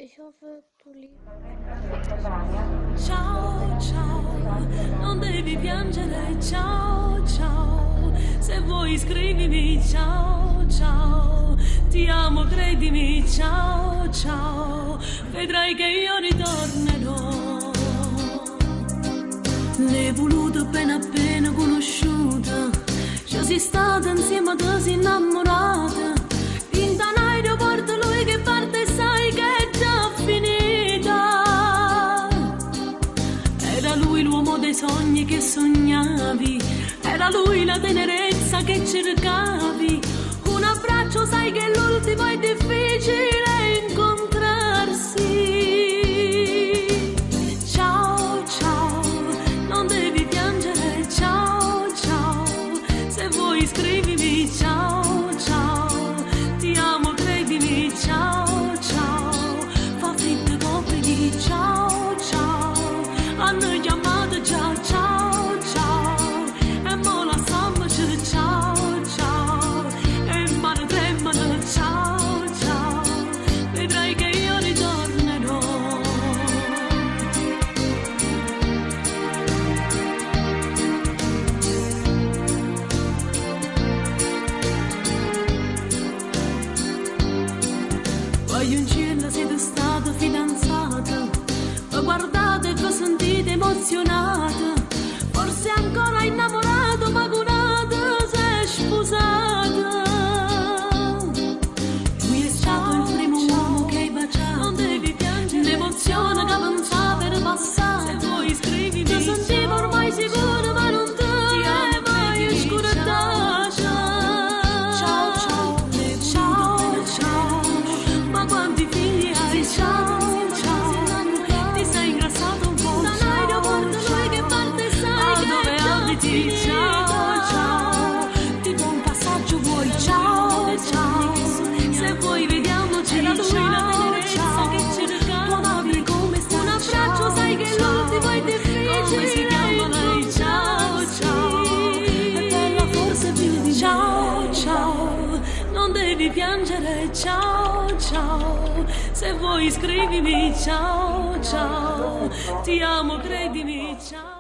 Ich hoffe, du liebst. Ciao, ciao, non devi piangere, ciao, ciao. Se vuoi scrivimi, ciao, ciao. Ti amo, credimi, ciao, ciao. Vedrai che io ritornerò. L'hai voluto appena conosciuta. Ci sei stata insieme a te, sei innamorata. In un aeroporto lui che parte sai che è già finita. Era lui l'uomo dei sogni che sognavi, era lui la tenerezza che cercavi. Un abbraccio sai che l'ultimo è difficile incontrarsi. Ciao, ciao, non devi piangere, ciao, ciao. Se vuoi scrivimi, ciao, ciao. Ti amo, credimi, ciao, ciao. Fa freddo, copriti, ciao, ciao. Hanno chiamato già, ciao, ciao. E mo la stammaci, ciao, ciao. E il mare tremano, ciao, ciao. Vedrai che io ritornerò. Voglio in cielo siete stata fidanzata, vi guardate e vi sentite emozionata, forse ancora innamorato ma curata si è sposata. Lui è stato il primo uomo che hai baciato, non devi piangere, l'emozione che avanzava per passare. Se vuoi scrivimi, ti sentivo ormai sicuro ma non te ne vai scordata. Ciao, ciao, ciao, ciao. Ma quanti figli hai? Ciao, ciao. Ti sei ingrassato un po'. Da un aeroporto lui che parte sai che dove abiti? Ciao, ciao. Ti do un passaggio vuoi? Ciao, ciao. Se vuoi vediamoci. Era lui la tenerezza che cercavi. Tua madre come sta? Un abbraccio sai che l'ultimo è difficile. Come si chiama lei? Ciao, ciao. È bella forse più di ciao, ciao. Non devi piangere, ciao, ciao. Se vuoi scrivimi, ciao, ciao. Ti amo, credimi, ciao.